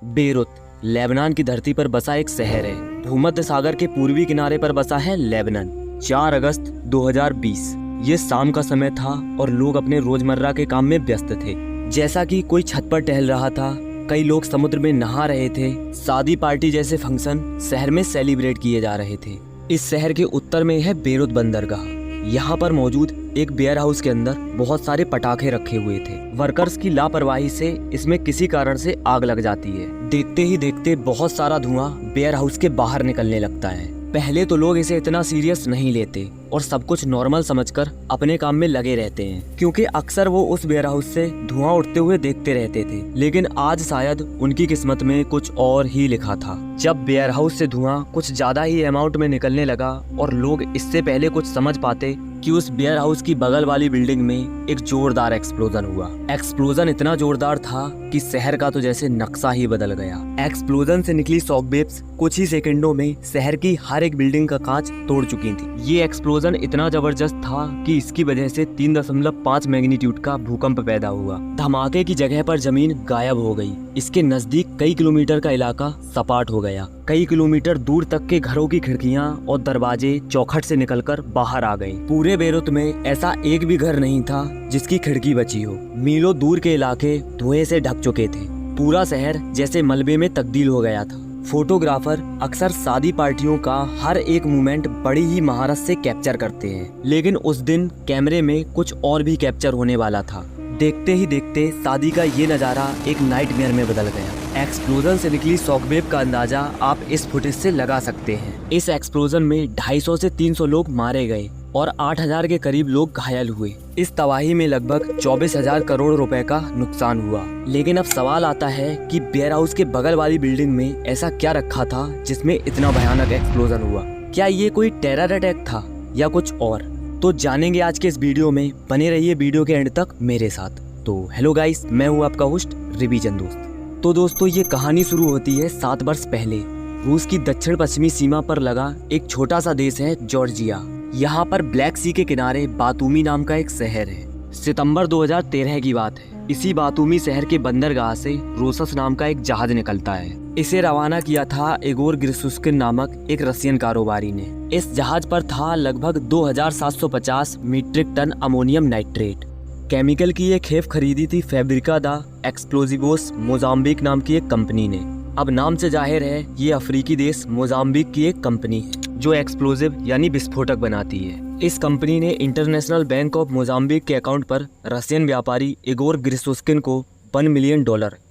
Beirut Lebanon की धरती पर बसा एक शहर है। भूमध्य सागर के पूर्वी किनारे पर बसा है लेबनान। 4 अगस्त 2020 ये शाम का समय था और लोग अपने रोजमर्रा के काम में व्यस्त थे। जैसा कि कोई छत पर टहल रहा था, कई लोग समुद्र में नहा रहे थे। शादी पार्टी जैसे फंक्शन शहर में सेलिब्रेट किए जा रहे थे। इस शहर के उत्तर में है बेरुत बंदरगाह। यहाँ पर मौजूद एक वेयर हाउस के अंदर बहुत सारे पटाखे रखे हुए थे। वर्कर्स की लापरवाही से इसमें किसी कारण से आग लग जाती है। देखते ही देखते बहुत सारा धुआं वेयर हाउस के बाहर निकलने लगता है। पहले तो लोग इसे इतना सीरियस नहीं लेते और सब कुछ नॉर्मल समझकर अपने काम में लगे रहते हैं, क्योंकि अक्सर वो उस वेयर हाउस से धुआं उठते हुए देखते रहते थे। लेकिन आज शायद उनकी किस्मत में कुछ और ही लिखा था। जब वेयर हाउस से धुआं कुछ ज्यादा ही अमाउंट में निकलने लगा और लोग इससे पहले कुछ समझ पाते कि उस वेयर हाउस की बगल वाली बिल्डिंग में एक जोरदार एक्सप्लोजन हुआ। एक्सप्लोजन इतना जोरदार था कि शहर का तो जैसे नक्शा ही बदल गया। एक्सप्लोजन से निकली शॉक वेव्स कुछ ही सेकंडों में शहर की हर एक बिल्डिंग का कांच तोड़ चुकी थी। ये एक्सप्लोजन इतना जबरदस्त था कि इसकी वजह से 3.5 मैग्नीट्यूड का भूकंप पैदा हुआ। धमाके की जगह पर जमीन गायब हो गई। इसके नजदीक कई किलोमीटर का इलाका सपाट हो गया। कई किलोमीटर दूर तक के घरों की खिड़कियां और दरवाजे चौखट से निकलकर बाहर आ गए। पूरे बेरुत में ऐसा एक भी घर नहीं था जिसकी खिड़की बची हो। मीलों दूर के इलाके धुएं से ढक चुके थे। पूरा शहर जैसे मलबे में तब्दील हो गया था। फोटोग्राफर अक्सर शादी पार्टियों का हर एक मोमेंट बड़ी ही महारत से कैप्चर करते हैं, लेकिन उस दिन कैमरे में कुछ और भी कैप्चर होने वाला था। देखते ही देखते शादी का ये नज़ारा एक नाइटमेयर में बदल गया। एक्सप्लोजन से निकली शॉकवेव का अंदाजा आप इस फुटेज से लगा सकते हैं। इस एक्सप्लोजन में 250 से 300 लोग मारे गए और 8000 के करीब लोग घायल हुए। इस तबाही में लगभग 24,000 करोड़ रुपए का नुकसान हुआ। लेकिन अब सवाल आता है कि वेयर हाउस के बगल वाली बिल्डिंग में ऐसा क्या रखा था जिसमें इतना भयानक एक्सप्लोजन हुआ? क्या ये कोई टेरर अटैक था या कुछ और? तो जानेंगे आज के इस वीडियो में। बने रहिए वीडियो के एंड तक मेरे साथ। तो हेलो गाइस, मैं हूँ आपका होस्ट रिवीजन दोस्त। तो दोस्तों, ये कहानी शुरू होती है 7 वर्ष पहले। रूस की दक्षिण पश्चिमी सीमा पर लगा एक छोटा सा देश है जॉर्जिया। यहाँ पर ब्लैक सी के किनारे बातूमी नाम का एक शहर है। सितंबर 2013 की बात है। इसी बातूमी शहर के बंदरगाह से रोसस नाम का एक जहाज निकलता है। इसे रवाना किया था इगोर ग्रिशुस्किन नामक एक रशियन कारोबारी ने। इस जहाज पर था लगभग 2750 metric ton ammonium nitrate. Chemical की ये खेप खरीदी थी फैब्रिका दा एक्सप्लोजिवोस मोजाम्बिक नाम की एक कंपनी ने। अब नाम से जाहिर है ये अफ्रीकी देश मोजाम्बिक की एक कंपनी है जो एक्सप्लोजिव यानी विस्फोटक बनाती है। इस कंपनी ने इंटरनेशनल बैंक ऑफ मोजाम्बिक के अकाउंट पर रशियन व्यापारी इगोर ग्रिशुस्किन को $1 मिलियन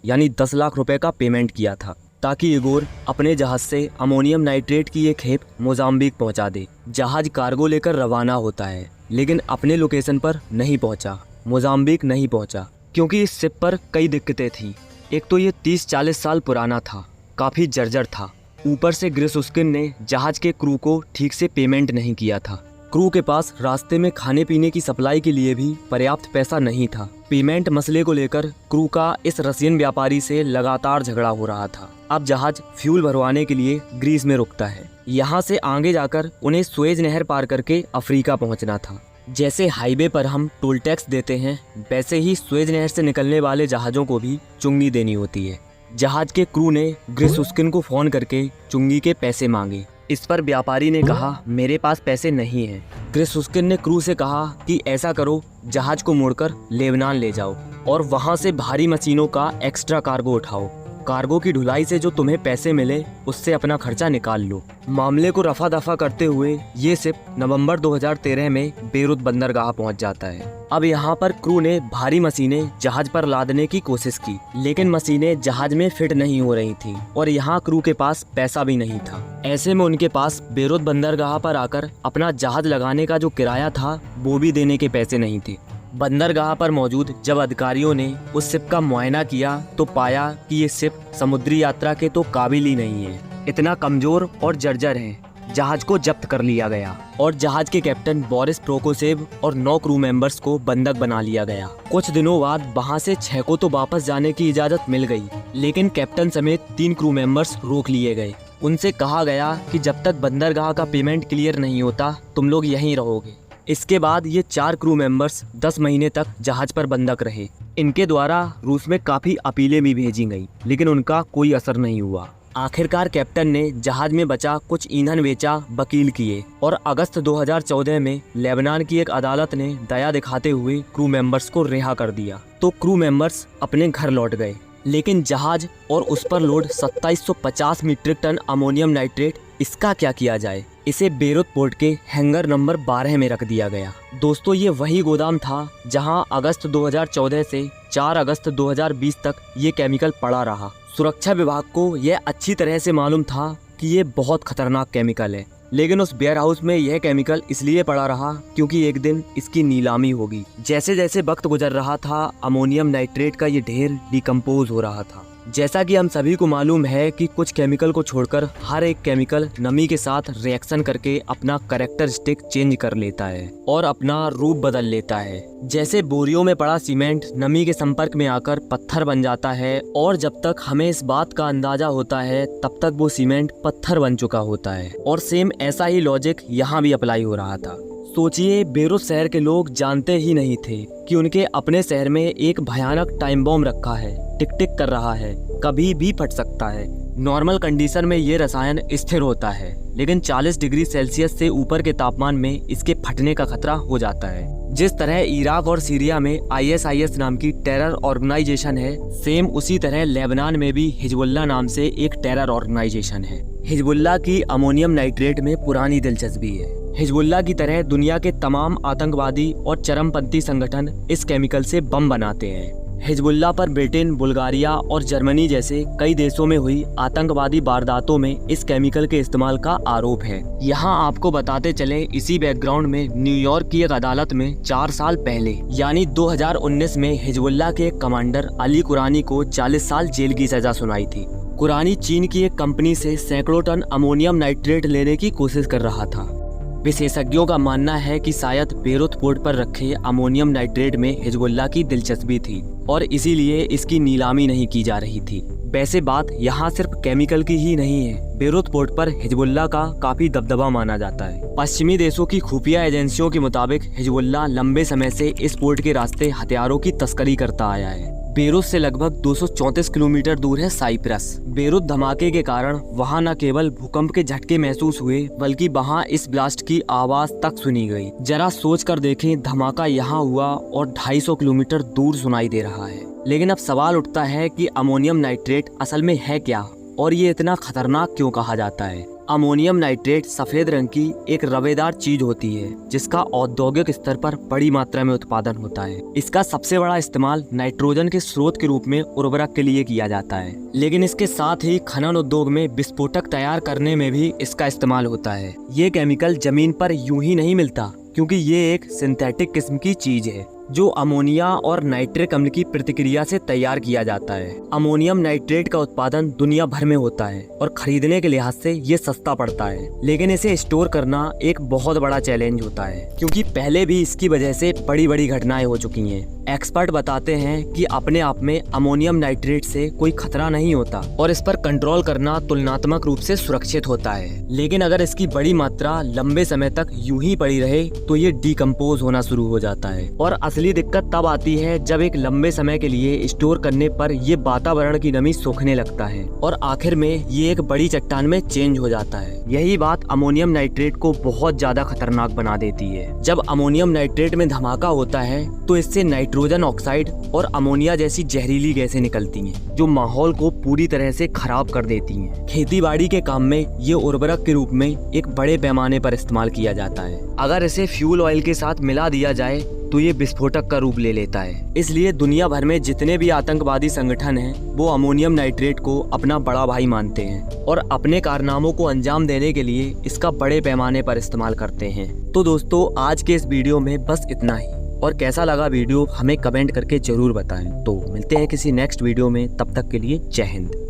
यानी 10 लाख रुपए का पेमेंट किया था, ताकि इगोर अपने जहाज से अमोनियम नाइट्रेट की एक खेप मोजाम्बिक पहुंचा दे। जहाज कार्गो लेकर रवाना होता है, लेकिन अपने लोकेशन पर नहीं पहुंचा। मोजाम्बिक नहीं पहुंचा क्योंकि इस शिप पर कई दिक्कतें थी। एक तो ये 30-40 साल पुराना था, काफी जर्जर था। ऊपर से ग्रिशुस्किन ने जहाज के क्रू को ठीक से पेमेंट नहीं किया था। क्रू के पास रास्ते में खाने पीने की सप्लाई के लिए भी पर्याप्त पैसा नहीं था। पेमेंट मसले को लेकर क्रू का इस रशियन व्यापारी से लगातार झगड़ा हो रहा था। अब जहाज फ्यूल भरवाने के लिए ग्रीस में रुकता है। यहाँ से आगे जाकर उन्हें सुएज नहर पार करके अफ्रीका पहुँचना था। जैसे हाईवे पर हम टोल टैक्स देते हैं, वैसे ही सुएज नहर से निकलने वाले जहाज़ों को भी चुंगी देनी होती है। जहाज के क्रू ने ग्रिशुस्किन को फोन करके चुंगी के पैसे मांगे। इस पर व्यापारी ने कहा, मेरे पास पैसे नहीं हैं। ग्रिशुस्किन ने क्रू से कहा कि ऐसा करो, जहाज को मोड़कर लेबनान ले जाओ और वहां से भारी मशीनों का एक्स्ट्रा कार्गो उठाओ। कार्गो की ढुलाई से जो तुम्हें पैसे मिले उससे अपना खर्चा निकाल लो। मामले को रफा दफा करते हुए ये शिप नवंबर 2013 में बेरुत बंदरगाह पहुंच जाता है। अब यहाँ पर क्रू ने भारी मशीनें जहाज पर लादने की कोशिश की, लेकिन मशीनें जहाज में फिट नहीं हो रही थी और यहाँ क्रू के पास पैसा भी नहीं था। ऐसे में उनके पास बेरुत बंदरगाह पर आकर अपना जहाज लगाने का जो किराया था वो भी देने के पैसे नहीं थे। बंदरगाह पर मौजूद जब अधिकारियों ने उस शिप का मुआयना किया तो पाया कि ये शिप समुद्री यात्रा के तो काबिल ही नहीं है, इतना कमजोर और जर्जर है। जहाज को जब्त कर लिया गया और जहाज के कैप्टन बोरिस प्रोकोसेव और 9 क्रू मेंबर्स को बंधक बना लिया गया। कुछ दिनों बाद वहां से 6 को तो वापस जाने की इजाजत मिल गई, लेकिन कैप्टन समेत 3 क्रू मेंबर्स रोक लिए गए। उनसे कहा गया कि जब तक बंदरगाह का पेमेंट क्लियर नहीं होता तुम लोग यहीं रहोगे। इसके बाद ये 4 क्रू मेंबर्स 10 महीने तक जहाज पर बंधक रहे। इनके द्वारा रूस में काफ़ी अपीलें भी भेजी गई, लेकिन उनका कोई असर नहीं हुआ। आखिरकार कैप्टन ने जहाज में बचा कुछ ईंधन बेचा वकील किए और अगस्त 2014 में लेबनान की एक अदालत ने दया दिखाते हुए क्रू मेंबर्स को रिहा कर दिया। तो क्रू मेंबर्स अपने घर लौट गए, लेकिन जहाज और उस पर load 2750 metric ton ammonium nitrate, इसका क्या किया जाए? इसे बेरूत पोर्ट के हैंगर नंबर 12 में रख दिया गया। दोस्तों, ये वही गोदाम था जहां अगस्त 2014 से 4 अगस्त 2020 तक ये केमिकल पड़ा रहा। सुरक्षा विभाग को यह अच्छी तरह से मालूम था कि ये बहुत खतरनाक केमिकल है, लेकिन उस वेयर हाउस में यह केमिकल इसलिए पड़ा रहा क्योंकि एक दिन इसकी नीलामी होगी। जैसे जैसे वक्त गुजर रहा था, अमोनियम नाइट्रेट का ये ढेर डिकम्पोज हो रहा था। जैसा कि हम सभी को मालूम है कि कुछ केमिकल को छोड़कर हर एक केमिकल नमी के साथ रिएक्शन करके अपना कैरेक्टरिस्टिक चेंज कर लेता है और अपना रूप बदल लेता है। जैसे बोरियों में पड़ा सीमेंट नमी के संपर्क में आकर पत्थर बन जाता है, और जब तक हमें इस बात का अंदाजा होता है तब तक वो सीमेंट पत्थर बन चुका होता है। और सेम ऐसा ही लॉजिक यहाँ भी अप्लाई हो रहा था। सोचिए, बेरूत शहर के लोग जानते ही नहीं थे कि उनके अपने शहर में एक भयानक टाइम बॉम्ब रखा है, टिक टिक कर रहा है, कभी भी फट सकता है। नॉर्मल कंडीशन में ये रसायन स्थिर होता है, लेकिन 40 डिग्री सेल्सियस से ऊपर के तापमान में इसके फटने का खतरा हो जाता है। जिस तरह इराक और सीरिया में ISIS नाम की टेरर ऑर्गेनाइजेशन है, सेम उसी तरह लेबनान में भी हिजबुल्लाह नाम से एक टेरर ऑर्गेनाइजेशन है। हिजबुल्लाह की अमोनियम नाइट्रेट में पुरानी दिलचस्पी है। हिजबुल्लाह की तरह दुनिया के तमाम आतंकवादी और चरमपंथी संगठन इस केमिकल से बम बनाते हैं। हिजबुल्लाह पर ब्रिटेन, बुल्गारिया और जर्मनी जैसे कई देशों में हुई आतंकवादी वारदातों में इस केमिकल के इस्तेमाल का आरोप है। यहाँ आपको बताते चले, इसी बैकग्राउंड में न्यूयॉर्क की एक अदालत में 4 साल पहले यानी 2019 में हिजबुल्लाह के कमांडर अली कुरानी को 40 साल जेल की सजा सुनाई थी। कुरानी चीन की एक कंपनी से सैकड़ों टन अमोनियम नाइट्रेट लेने की कोशिश कर रहा था। विशेषज्ञों का मानना है कि शायद बेरूत पोर्ट पर रखे अमोनियम नाइट्रेट में हिजबुल्लाह की दिलचस्पी थी और इसीलिए इसकी नीलामी नहीं की जा रही थी। वैसे बात यहाँ सिर्फ केमिकल की ही नहीं है। बेरूत पोर्ट पर हिजबुल्लाह का काफी दबदबा माना जाता है। पश्चिमी देशों की खुफिया एजेंसियों के मुताबिक हिजबुल्लाह लंबे समय से इस पोर्ट के रास्ते हथियारों की तस्करी करता आया है। बेरूत से लगभग 234 किलोमीटर दूर है साइप्रस। बेरूत धमाके के कारण वहां न केवल भूकंप के झटके महसूस हुए, बल्कि वहां इस ब्लास्ट की आवाज तक सुनी गई। जरा सोच कर देखें, धमाका यहाँ हुआ और 250 किलोमीटर दूर सुनाई दे रहा है। लेकिन अब सवाल उठता है कि अमोनियम नाइट्रेट असल में है क्या और ये इतना खतरनाक क्यों कहा जाता है? अमोनियम नाइट्रेट सफेद रंग की एक रवेदार चीज होती है जिसका औद्योगिक स्तर पर बड़ी मात्रा में उत्पादन होता है। इसका सबसे बड़ा इस्तेमाल नाइट्रोजन के स्रोत के रूप में उर्वरक के लिए किया जाता है, लेकिन इसके साथ ही खनन उद्योग में विस्फोटक तैयार करने में भी इसका इस्तेमाल होता है। ये केमिकल जमीन पर यूं ही नहीं मिलता, क्योंकि ये एक सिंथेटिक किस्म की चीज है जो अमोनिया और नाइट्रिक अम्ल की प्रतिक्रिया से तैयार किया जाता है। अमोनियम नाइट्रेट का उत्पादन दुनिया भर में होता है और खरीदने के लिहाज से ये सस्ता पड़ता है, लेकिन इसे स्टोर करना एक बहुत बड़ा चैलेंज होता है, क्योंकि पहले भी इसकी वजह से बड़ी बड़ी घटनाएं हो चुकी हैं। एक्सपर्ट बताते हैं कि अपने आप में अमोनियम नाइट्रेट से कोई खतरा नहीं होता और इस पर कंट्रोल करना तुलनात्मक रूप से सुरक्षित होता है, लेकिन अगर इसकी बड़ी मात्रा लंबे समय तक यूं ही पड़ी रहे तो ये डिकम्पोज होना शुरू हो जाता है। और असली दिक्कत तब आती है जब एक लंबे समय के लिए स्टोर करने पर ये वातावरण की नमी सोखने लगता है और आखिर में ये एक बड़ी चट्टान में चेंज हो जाता है। यही बात अमोनियम नाइट्रेट को बहुत ज्यादा खतरनाक बना देती है। जब अमोनियम नाइट्रेट में धमाका होता है तो इससे नाइट्रोजन ऑक्साइड और अमोनिया जैसी जहरीली गैसें निकलती हैं, जो माहौल को पूरी तरह से खराब कर देती हैं। खेतीबाड़ी के काम में ये उर्वरक के रूप में एक बड़े पैमाने पर इस्तेमाल किया जाता है। अगर इसे फ्यूल ऑयल के साथ मिला दिया जाए तो ये विस्फोटक का रूप ले लेता है। इसलिए दुनिया भर में जितने भी आतंकवादी संगठन हैं, वो अमोनियम नाइट्रेट को अपना बड़ा भाई मानते हैं और अपने कारनामों को अंजाम देने के लिए इसका बड़े पैमाने पर इस्तेमाल करते हैं। तो दोस्तों, आज के इस वीडियो में बस इतना ही, और कैसा लगा वीडियो हमें कमेंट करके जरूर बताएं। तो मिलते हैं किसी नेक्स्ट वीडियो में, तब तक के लिए जय हिंद।